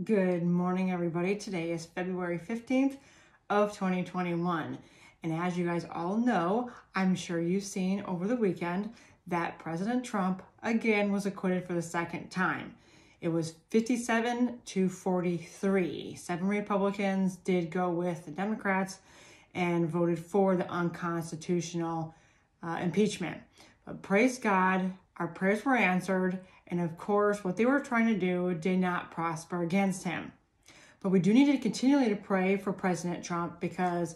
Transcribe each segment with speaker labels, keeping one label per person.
Speaker 1: Good morning, everybody. Today is February 15th of 2021. And as you guys all know, I'm sure you've seen over the weekend that President Trump again was acquitted for the second time. It was 57-43. 7 Republicans did go with the Democrats and voted for the unconstitutional impeachment. But praise God, our prayers were answered. And of course, what they were trying to do did not prosper against him. But we do need to continually to pray for President Trump, because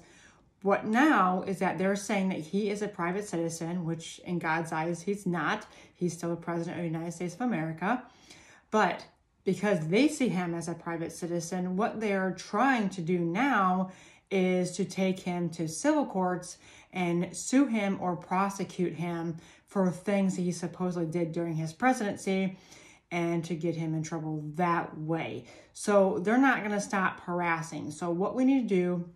Speaker 1: what now is that they're saying that he is a private citizen, which in God's eyes, he's not. He's still the president of the United States of America. But because they see him as a private citizen, what they are trying to do now is to take him to civil courts and sue him or prosecute him for things that he supposedly did during his presidency, and to get him in trouble that way. So they're not going to stop harassing. So what we need to do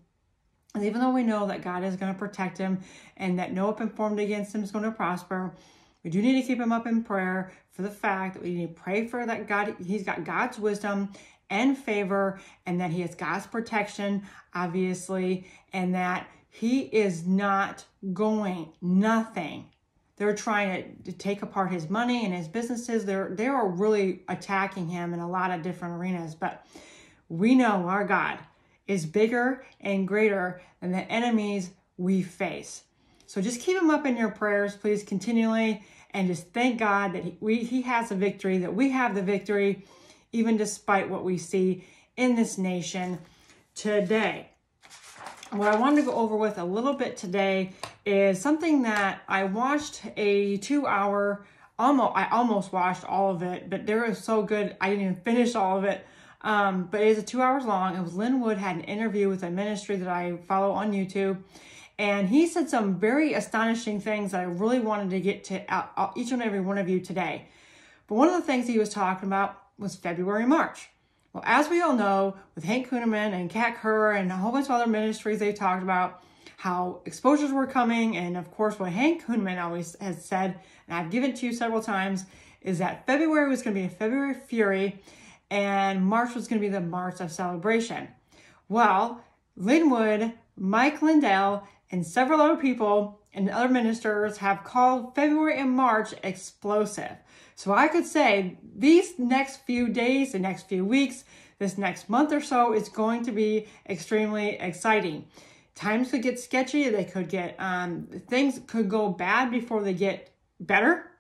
Speaker 1: is, even though we know that God is going to protect him and that no weapon formed against him is going to prosper, we do need to keep him up in prayer for the fact that we need to pray for that God, he's got God's wisdom and favor, and that he has God's protection, obviously, and that he is not going nothing. They're trying to take apart his money and his businesses. They are really attacking him in a lot of different arenas. But we know our God is bigger and greater than the enemies we face. So just keep him up in your prayers, please, continually. And just thank God that he has the victory, that we have the victory, even despite what we see in this nation today. What I wanted to go over with a little bit today is something that I watched a 2-hour, I almost watched all of it, but it was so good I didn't even finish all of it. But it is 2 hours long. It was Lin Wood had an interview with a ministry that I follow on YouTube. And he said some very astonishing things that I really wanted to get to each and every one of you today. But one of the things he was talking about was February, March. Well, as we all know, with Hank Kunneman and Kat Kerr and a whole bunch of other ministries, they talked about how exposures were coming. And of course, what Hank Kunneman always has said, and I've given to you several times, is that February was going to be a February of fury and March was going to be the March of celebration. Well, Lin Wood, Mike Lindell, and several other people and other ministers have called February and March explosive. So I could say these next few days, the next few weeks, this next month or so is going to be extremely exciting. Times could get sketchy. They could get, things could go bad before they get better.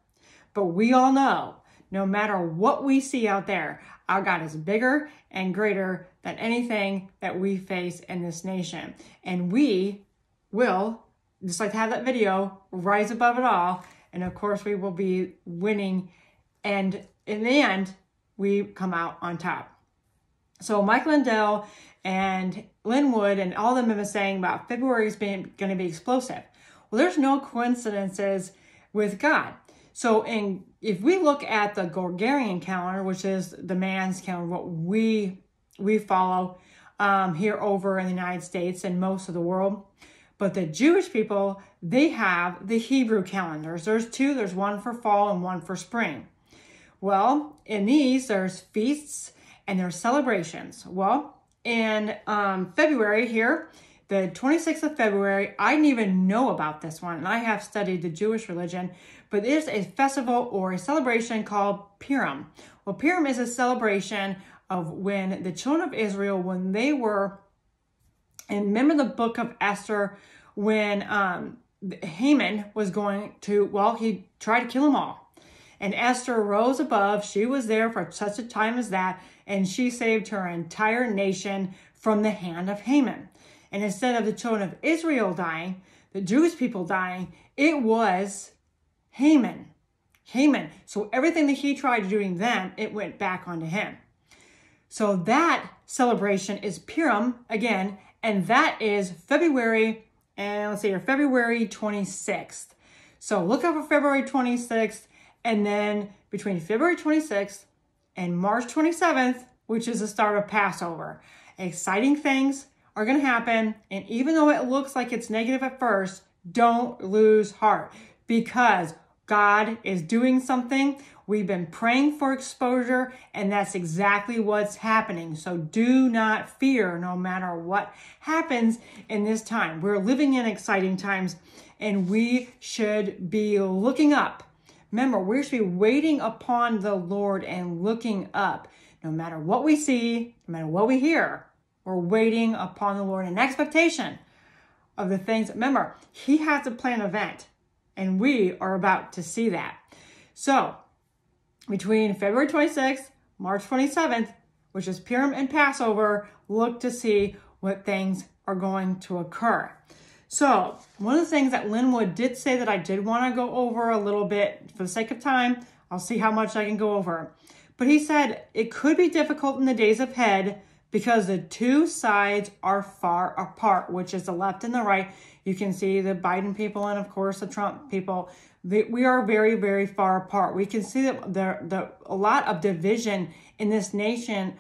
Speaker 1: But we all know, no matter what we see out there, our God is bigger and greater than anything that we face in this nation. And we will, just like to have that video, rise above it all. And of course, we will be winning. And in the end, we come out on top. So Mike Lindell and Lin Wood and all of them have been saying about February is going to be explosive. Well, there's no coincidences with God. So if we look at the Gregorian calendar, which is the man's calendar, what we follow here over in the United States and most of the world, but the Jewish people, they have the Hebrew calendars. There's two. There's one for fall and one for spring. Well, in these, there's feasts and there's celebrations. Well, in February here, the 26th of February, I didn't even know about this one, and I have studied the Jewish religion, but there's a festival or a celebration called Purim. Well, Purim is a celebration of when the children of Israel, when they were, and remember the book of Esther, when Haman was going to, well, he tried to kill them all. And Esther rose above. She was there for such a time as that, and she saved her entire nation from the hand of Haman. And instead of the children of Israel dying, the Jewish people dying, it was Haman. So everything that he tried doing then, it went back onto him. So that celebration is Purim again, and that is February, and let's see here, February 26th. So look up for February 26th. And then between February 26th and March 27th, which is the start of Passover, exciting things are going to happen. And even though it looks like it's negative at first, don't lose heart, because God is doing something. We've been praying for exposure, and that's exactly what's happening. So do not fear no matter what happens in this time. We're living in exciting times, and we should be looking up. Remember, we should be waiting upon the Lord and looking up. No matter what we see, no matter what we hear, we're waiting upon the Lord in expectation of the things. Remember, He has a planned event, and we are about to see that. So, between February 26th, March 27th, which is Purim and Passover, look to see what things are going to occur. So, one of the things that Linwood did say that I did want to go over a little bit for the sake of time, I'll see how much I can go over. But he said it could be difficult in the days ahead because the two sides are far apart, which is the left and the right. You can see the Biden people and, of course, the Trump people. We are very, very far apart. We can see that a lot of division in this nation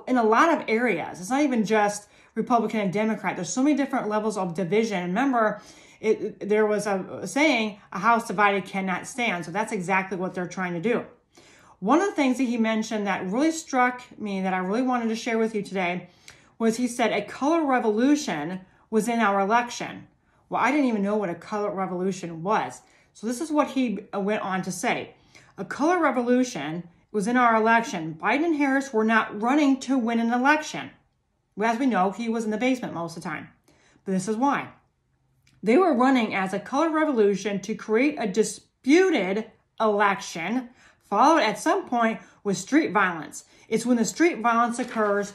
Speaker 1: in a lot of areas. It's not even just Republican and Democrat. There's so many different levels of division. Remember, there was a saying, a house divided cannot stand. So that's exactly what they're trying to do. One of the things that he mentioned that really struck me that I really wanted to share with you today was he said a color revolution was in our election. Well, I didn't even know what a color revolution was. So this is what he went on to say. A color revolution was in our election. Biden and Harris were not running to win an election. As we know, he was in the basement most of the time. But this is why. They were running as a color revolution to create a disputed election, followed at some point with street violence. It's when the street violence occurs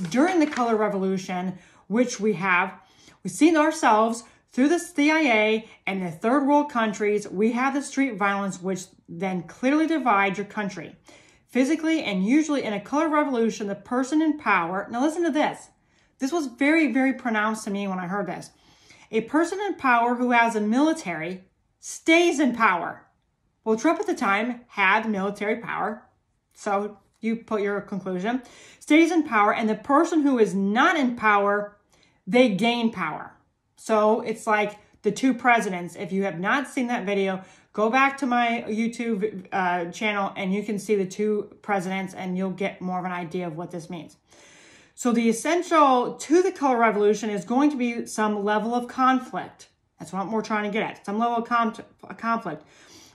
Speaker 1: during the color revolution, which we've seen ourselves through the CIA and the third world countries. We have the street violence, which then clearly divides your country. Physically and usually in a color revolution, the person in power, now listen to this. This was very, very pronounced to me when I heard this. A person in power who has a military stays in power. Well, Trump at the time had military power. So you put your conclusion. Stays in power, and the person who is not in power, they gain power. So it's like the two presidents. If you have not seen that video, go back to my YouTube channel and you can see the two presidents and you'll get more of an idea of what this means. So the essential to the color revolution is going to be some level of conflict. That's what we're trying to get at, some level of conflict.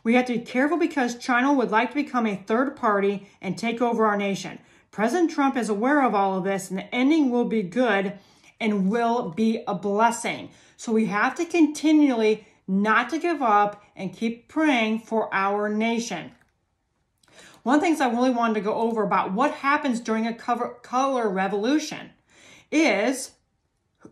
Speaker 1: We have to be careful because China would like to become a third party and take over our nation. President Trump is aware of all of this, and the ending will be good and will be a blessing. So we have to continually not to give up and keep praying for our nation. One of the things I really wanted to go over about what happens during a color revolution is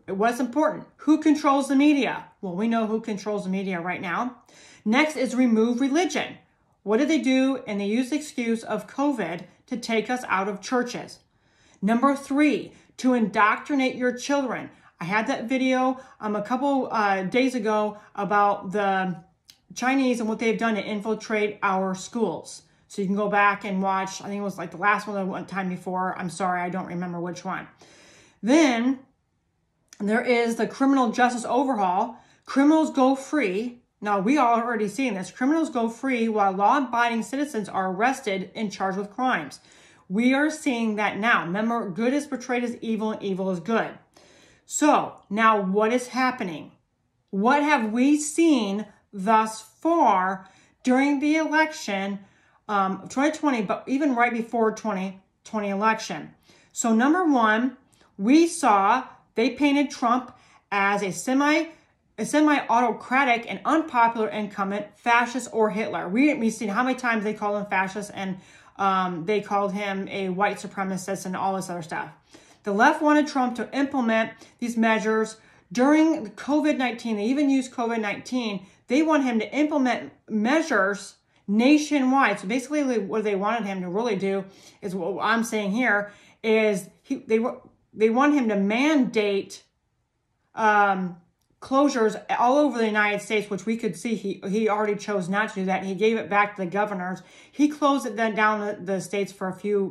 Speaker 1: what's important. Who controls the media? Well, we know who controls the media right now. Next is remove religion. What did they do? And they used the excuse of COVID to take us out of churches. Number 3, to indoctrinate your children. I had that video a couple days ago about the Chinese and what they've done to infiltrate our schools. So you can go back and watch. I think it was like the last one time before. I'm sorry, I don't remember which one. Then there is the criminal justice overhaul. Criminals go free. Now, we are already seeing this. Criminals go free while law-abiding citizens are arrested and charged with crimes. We are seeing that now. Remember, good is portrayed as evil and evil is good. So, now what is happening? What have we seen thus far during the election of 2020, but even right before 2020 election? So, number 1, we saw they painted Trump as a semi-autocratic and unpopular incumbent, fascist or Hitler. We've seen how many times they called him fascist and they called him a white supremacist and all this other stuff. The left wanted Trump to implement these measures during COVID-19. They even used COVID-19. They want him to implement measures nationwide. So basically what they wanted him to really do is what I'm saying here is they want him to mandate closures all over the United States, which we could see he already chose not to do that. He gave it back to the governors. He closed it then down the states for a few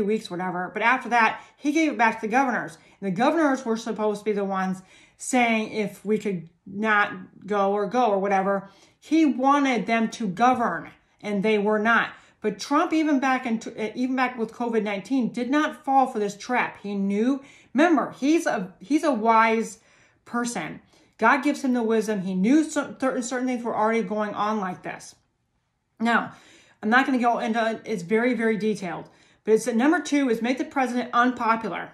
Speaker 1: weeks, whatever. But after that, he gave it back to the governors. And the governors were supposed to be the ones saying if we could not go or whatever. He wanted them to govern, and they were not. But Trump, even back with COVID-19, did not fall for this trap. He knew. Remember, he's a wise person. God gives him the wisdom. He knew certain things were already going on like this. Now, I'm not going to go into it. It's very, very detailed. But it's number 2 is make the president unpopular.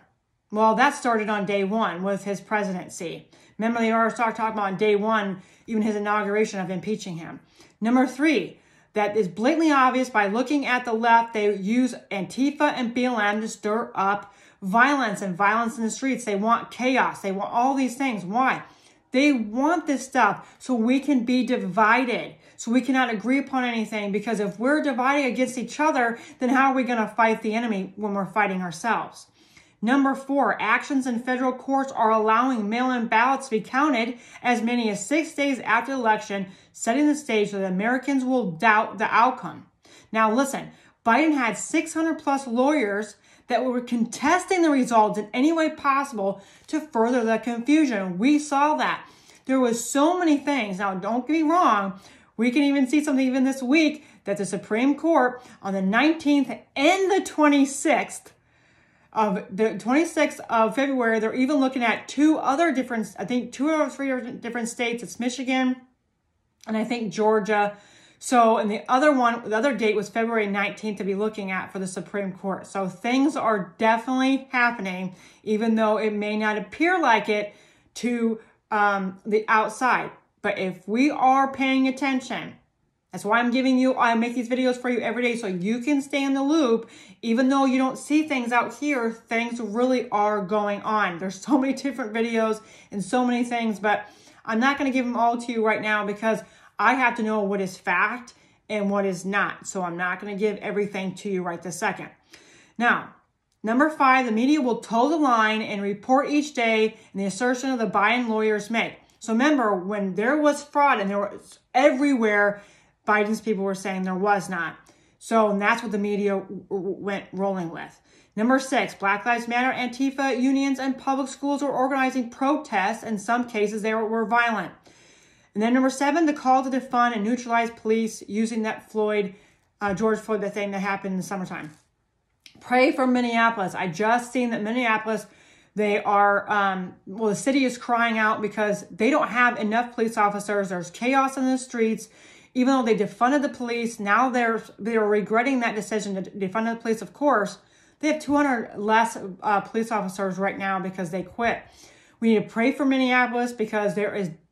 Speaker 1: Well, that started on day 1 with his presidency. Remember, they already started talking about on day 1, even his inauguration of impeaching him. Number 3, that is blatantly obvious by looking at the left. They use Antifa and BLM to stir up violence in the streets. They want chaos. They want all these things. Why? They want this stuff so we can be divided, so we cannot agree upon anything, because if we're dividing against each other, then how are we going to fight the enemy when we're fighting ourselves? Number 4, actions in federal courts are allowing mail-in ballots to be counted as many as 6 days after the election, setting the stage so that Americans will doubt the outcome. Now listen, Biden had 600 plus lawyers that were contesting the results in any way possible to further the confusion. We saw that. There was so many things. Now, don't get me wrong. We can even see something even this week that the Supreme Court on the 19th and the 26th of February, they're even looking at 2 other different, I think 2 or 3 different states. It's Michigan and I think Georgia. So, and the other date was February 19th to be looking at for the Supreme Court. So things are definitely happening, even though it may not appear like it to the outside. But if we are paying attention, that's why I make these videos for you every day so you can stay in the loop. Even though you don't see things out here, things really are going on. There's so many different videos and so many things, but I'm not going to give them all to you right now because I have to know what is fact and what is not. So I'm not going to give everything to you right this second. Now, number 5, the media will toe the line and report each day and the assertion of the Biden lawyers make. So remember, when there was fraud and there was everywhere, Biden's people were saying there was not. So and that's what the media went rolling with. Number 6, Black Lives Matter, Antifa unions, and public schools were organizing protests. In some cases, they were violent. And then number 7, the call to defund and neutralize police using that George Floyd, the thing that happened in the summertime. Pray for Minneapolis. I just seen that Minneapolis, they are, the city is crying out because they don't have enough police officers. There's chaos in the streets. Even though they defunded the police, now they're regretting that decision to defund the police, of course. They have 200 less police officers right now because they quit. We need to pray for Minneapolis because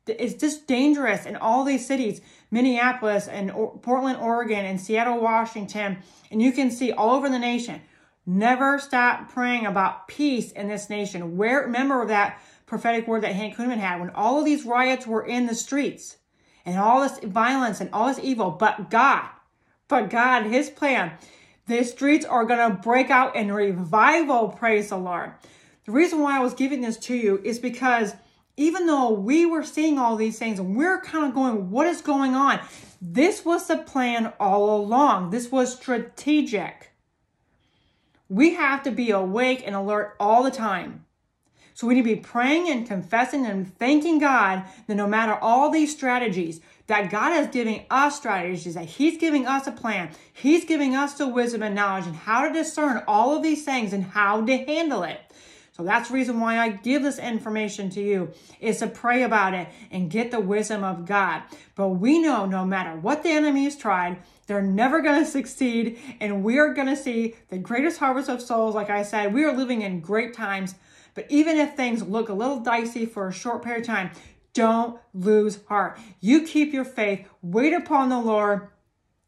Speaker 1: it's just dangerous in all these cities, Minneapolis and Portland, Oregon, and Seattle, Washington. And you can see all over the nation. Never stop praying about peace in this nation. Remember that prophetic word that Hank Kunneman had when all of these riots were in the streets and all this violence and all this evil, but God, his plan, the streets are going to break out in revival, praise the Lord. The reason why I was giving this to you is because even though we were seeing all these things and we're kind of going, what is going on? This was the plan all along. This was strategic. We have to be awake and alert all the time. So we need to be praying and confessing and thanking God that no matter all these strategies, that God is giving us strategies, that he's giving us a plan. He's giving us the wisdom and knowledge and how to discern all of these things and how to handle it. So that's the reason why I give this information to you, is to pray about it and get the wisdom of God. But we know no matter what the enemy has tried, they're never going to succeed. And we are going to see the greatest harvest of souls. Like I said, we are living in great times. But even if things look a little dicey for a short period of time, don't lose heart. You keep your faith, wait upon the Lord,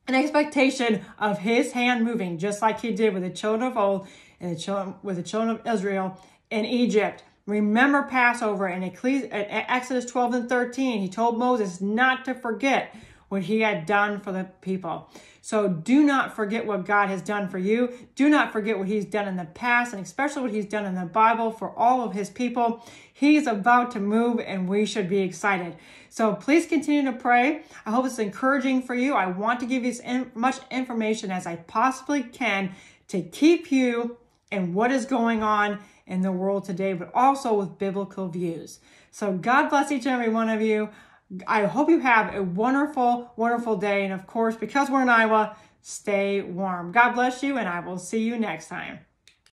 Speaker 1: in expectation of his hand moving, just like he did with the children of old and with the children of Israel in Egypt. Remember Passover and Exodus 12 and 13. He told Moses not to forget what he had done for the people. So do not forget what God has done for you. Do not forget what he's done in the past, and especially what he's done in the Bible for all of his people. He's about to move, and we should be excited. So please continue to pray. I hope it's encouraging for you. I want to give you as much information as I possibly can to keep you in what is going on in the world today, but also with biblical views. So God bless each and every one of you. I hope you have a wonderful, wonderful day. And of course, because we're in Iowa, stay warm. God bless you, and I will see you next time.